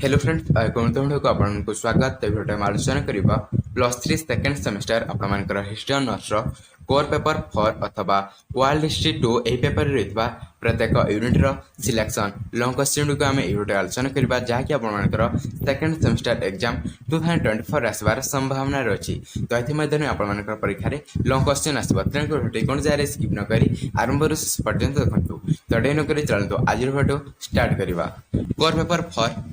Hello friends गणतंत्र को आपको स्वागत भिडियो में आलोचना करवा +3 सेकेंड सेमेस्टर आपर हिस्ट्री ऑनर्स कोर पेपर 4 अथवा वर्ल्ड हिस्ट्री 2 यही पेपर रही प्रत्येक यूनिट सिलेक्शन लॉन्ग क्वेश्चन गुड़िक आम भिडियो आलोचना करवा जहाँकि आपर सेकेंड सेमेस्टर एग्जाम 2024 आसबार संभावना रही। तो ये आपर परीक्षा लॉन्ग क्वेश्चन आसो तेणुकर कौन जगह स्किप नक आरंभ शेष पर्यंत देखो। तो डे नक चलते आज भिडियो स्टार्ट करवा। Core paper 4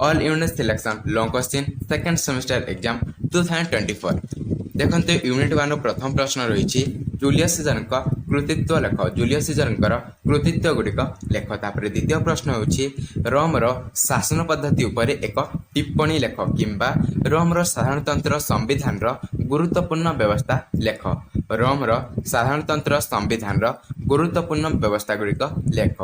all unit selection long question second semester exam 2024 देखते यूनिट 1 प्रथम प्रश्न रही जूलियस सीजर कृतित्व लेख। जूलियस सीजर कृतित्व गुड़िक लेख। तापर द्वितीय प्रश्न होची रोम शासन पद्धति उपर एक टिप्पणी लेख किंबा रोम साधारणतंत्र संविधान गुरुत्वपूर्ण व्यवस्था लेख। रोम साधारणतंत्र संविधान गुरुत्वपूर्ण व्यवस्था गुड़िक लेख।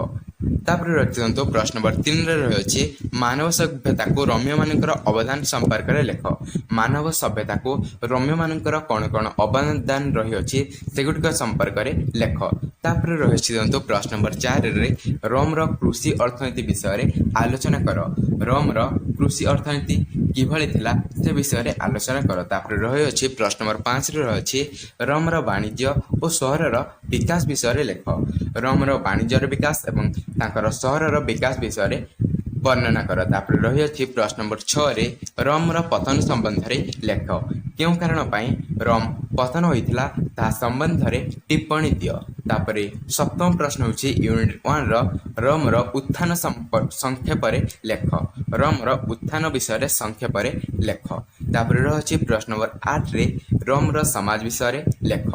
तापर रखिंतु प्रश्न नंबर 3 रही मानव सभ्यता को रोमियो मानकर अवदान संपर्क में लेख। मानव सभ्यता को रोमियो मानकर कौन कौन अवदान रही सेगुड़िक संपर्क में लेख। तापर रही प्रश्न नंबर 4 रे रोम कृषि अर्थनीति विषय आलोचना कर। रोम कृषि अर्थनीति किभली थिला से विषय आलोचना कर। तापर रही प्रश्न नंबर 5 रही रोम वाणिज्य और सहर विकास विषय लेख। रोम वाणिज्यर विकास एवं तांकर सहर विकास विषय वर्णना कर। तापर रही प्रश्न नंबर 6 रे रोम पतन संबंध में लेख। क्यों कारण रोम पतन होता ता संबंध में टिप्पणी दियो। तापर सप्तम प्रश्न होची यूनिट 1 रोम उत्थान संक्षेप लेख। रोम उत्थान विषय संक्षेप लेख। तापर रही प्रश्न नंबर 8 रे रोम समाज विषय लेख।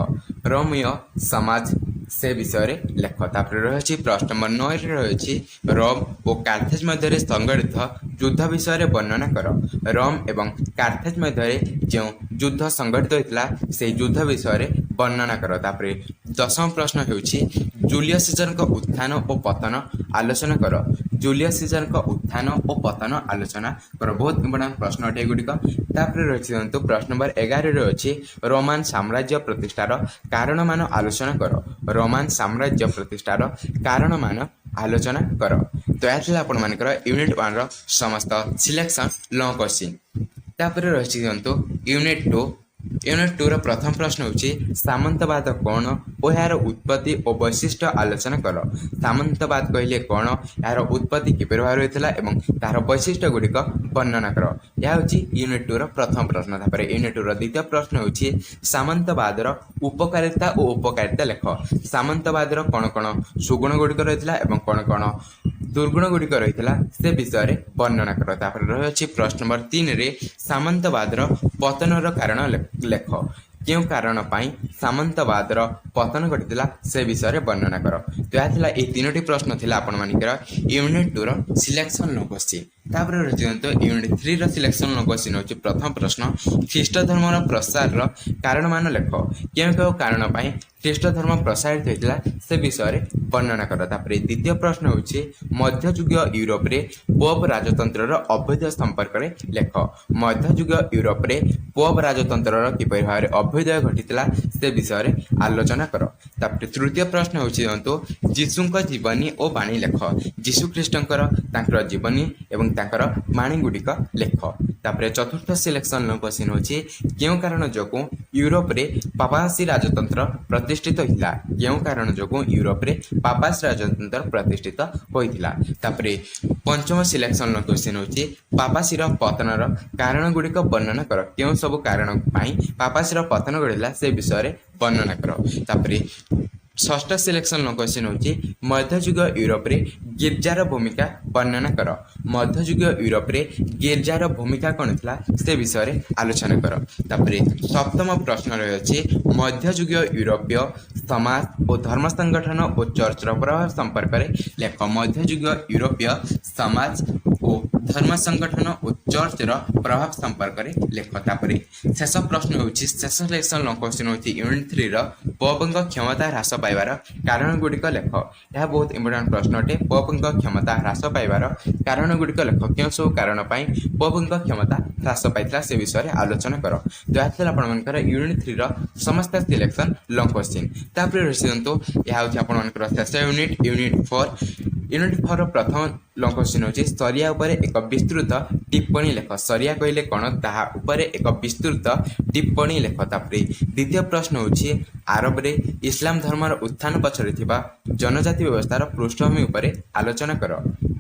रोमियो समाज से विषय लेख। तापर रही प्रश्न नंबर 9 रही रोम और कार्थेज मध्य संगठित युद्ध विषय वर्णना कर। रोम एवं कार्थेज मध्य जो युद्ध संगठित होता से युद्ध विषय वर्णना कर। तापर 10वां प्रश्न होची जूलियस सीजर उत्थान और पतन आलोचना कर। जूलियस सीजर उत्थान और पतन आलोचना कर। बहुत इंपोर्टेंट प्रश्न अटे गुड़िक। तापर रही प्रश्न नंबर 11 रही रोमान साम्राज्य प्रतिष्ठार कारण मान आलोचना कर। रोमान साम्राज्य प्रतिष्ठार कारण मान आलोचना कर। तो यह आपण मानकर यूनिट 1 समस्त सिलेक्शन लॉन्ग क्वेश्चन। तापर रही यूनिट 2 यूनिट 2 प्रथम प्रश्न होची सामंतवाद कौन और यार उत्पत्ति और वैशिष्ट्य आलोचना कर। सामंतवाद कहले कौन यार उत्पत्ति किपर भाव होता एवं तार वैशिष्ट्य गुड़िक वर्णना कर। यह होची यूनिट 2 प्रथम प्रश्न। तापर यूनिट 2 द्वितीय प्रश्न होची सामंतवाद उपकारिता और उपकारिता लेख। सामंतवाद कौन कौन सुगुण गुड़िक रही एवं कौन कौन दुर्गुण गुड़िक रही से विषय वर्णना कर। तापर रही प्रश्न नंबर 3 रे सामंतवाद पतनर कारण लेख। क्यों कारण सामंतवाद पतन घटी से विषय वर्णना कर। तो यह तीनोटी प्रश्न थिला आपण मानिकर यूनिट 2 सिलेक्शन लो क्वेश्चन। तापर रही यूनिट 3 सिलेक्शन लो क्वेश्चन होची प्रथम प्रश्न ख्रीष्ट धर्म प्रसार कारण मान लेख। क्यों क्यों कारण ख्रीष्ट धर्म प्रसारित होता से विषय वर्णना कर। तापर द्वितीय प्रश्न होची मध्ययुगीय यूरोप रे पोप राजतंत्र अवैध संपर्क में लेख। मध्ययुगीय यूरोप रे पोप राजतंत्र किपर भाव अभ्युदय घटीला से विषय आलोचना कर। तापर तृतीय प्रश्न होची जीशुଙ୍କ जीवनी और बाणी लेख। जीशु ख्रीष्टंकर तांकर जीवनी एवं तांकर बाणी गुड़िक लेख। तापर चतुर्थ सिलेक्शन क्वेश्चन होची क्यों कारण जोगु यूरोप रे पापासी राजतंत्र प्रतिष्ठित होता। क्यों कारण जोगु यूरोप रे पापासी राजतंत्र प्रतिष्ठित होता। तापर पंचम सिलेक्शन क्वेश्चन होची पापासीर पतनर कारण गुड़िक वर्णना कर। क्यों सब कारण पापासीर पतन घटिला से विषय वर्णना कर। तापर षष्ठ सिलेक्शन क्वेश्चन होची मध्ययुगीय यूरोप रे गिरजार भूमिका वर्णना कर। मध्ययुगीय यूरोप रे गिरजार भूमिका कौन था से विषय आलोचना कर। तापर सप्तम प्रश्न रही मध्ययुगीय यूरोपीय समाज और धर्म संगठन और चर्चर प्रभाव संपर्क में लेख। मध्ययुगीय यूरोपीय समाज और धर्म संगठन और चर्चर प्रभाव संपर्क में लेख। तापर शेष प्रश्न होची शेष सिलेक्शन क्वेश्चन होची यूनिट 3 पोपଙ୍କ क्षमता ह्रास पाइबार कारण गुड़िक लेख। यह बहुत इंपोर्टेंट प्रश्न अटे। पोपଙ୍କ क्षमता ह्रास पाइबार कारण गुड़िक लेख। क्यों सब कारण पोपଙ୍କ क्षमता ह्रास पाइला से विषय आलोचना कर। तो यह आपंकर यूनिट 3 समस्त सिलेक्शन लॉन्ग क्वेश्चन। तापर रही यह हूँ आपंकर शेष यूनिट यूनिट 4 यूनिट 4 प्रथम लंग क्वेश्चन होची सरिया उपरे एक विस्तृत टिप्पणी लेख। सरिया कहले कोन ताहा उपरे एक विस्तृत टिप्पणी लेख। तापरे द्वितीय प्रश्न होची आरब रे इस्लाम धर्मर उत्थान पछरे थिबा जनजाति व्यवस्थार पृष्ठभूमि उपरे आलोचना कर।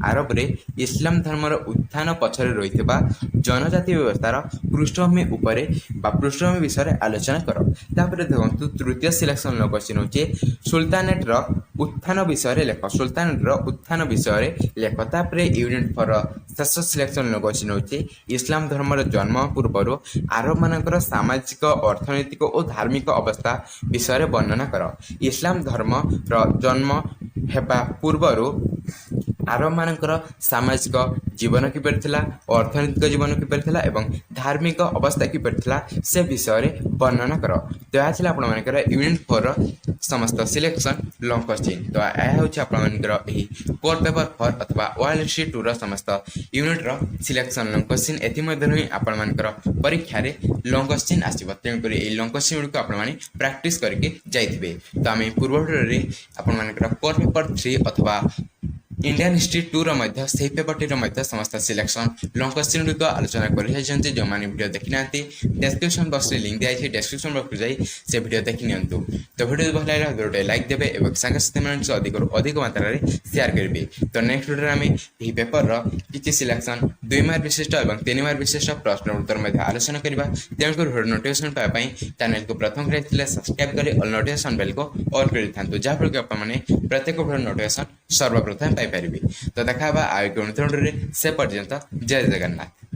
आरब रे इस्लाम धर्मर उत्थान पछरे रहिथिबा जनजाति व्यवस्थार पृष्ठभूमि उपरे बा पृष्ठभूमि विषय आलोचना कर। तापरे देखंतु तृतीय सिलेक्शन लो क्वेश्चन होची सुल्तानेट रो उत्थान विषय लेख। सुल्तानेट रो उत्थान विषय लेख। तापरे यूनिट 4 शेष सिलेक्शन लो क्वेश्चन होची इस्लाम धर्मर जन्म पूर्वरु आरब मानकर सामाजिक अर्थनैतिक और धार्मिक अवस्था विषय वर्णना कर। इस्लाम धर्म रो जन्म हेबा पूर्वरु आरब मानकर सामाजिक जीवन किपर थिला, अर्थनैतिक जीवन किपर थिला एवं धार्मिक अवस्था किपर थिला से विषय वर्णना कर। तो यह थिला आपण मानकर यूनिट 4 समस्त सिलेक्शन लॉन्ग क्वेश्चन। तो यह होची आपण मानकर एही कोर पेपर 4 अथवा वर्ल्ड हिस्ट्री 2 रो समस्त यूनिट रो सिलेक्शन लॉन्ग क्वेश्चन। एथि मध्ये ही आपण मानकर परीक्षा रे लॉन्ग क्वेश्चन आसीबो। तेन करी ए लॉन्ग क्वेश्चन को आपण माने प्रैक्टिस करके जाइथिबे। तो आमे पूर्व रे आपण मानकर कोर पेपर 3 अथवा इंडियन हिस्ट्री 2 रो मध्य से पेपर 2 रो मध्य समस्त सिलेक्शन लॉन्ग क्वेश्चन को आलोचना करि जायछन्ते। जो माने वीडियो देखि नांती डिस्क्रिप्शन बॉक्स रे लिंक दिया छै, डिस्क्रिप्शन बॉक्स रे जाई से वीडियो देखि नियंतु। तो वीडियो भल लागला वीडियो लाइक देबे एवं संग साथी मन से अधिक मात्रा रे शेयर करबे। तो नेक्स्ट वीडियो रे हमें एही पेपर रो किछि सिलेक्शन 2 मार्क विशिष्ट एवं 3 मार्क विशिष्ट प्रश्न उत्तर मध्य आलोचना करबा। तेणुकर वीडियो नोटिफिकेशन पाए पई चैनल को प्रथम करे सब्सक्राइब करी ऑल नोटिफिकेशन बेल को ऑन करि थांतु, जा फल के अपन माने प्रत्येक वीडियो नोटिफिकेशन सर्वप्रथम पाई परिबे। तो देखा आगे से पर्यंत जय जगन्नाथ।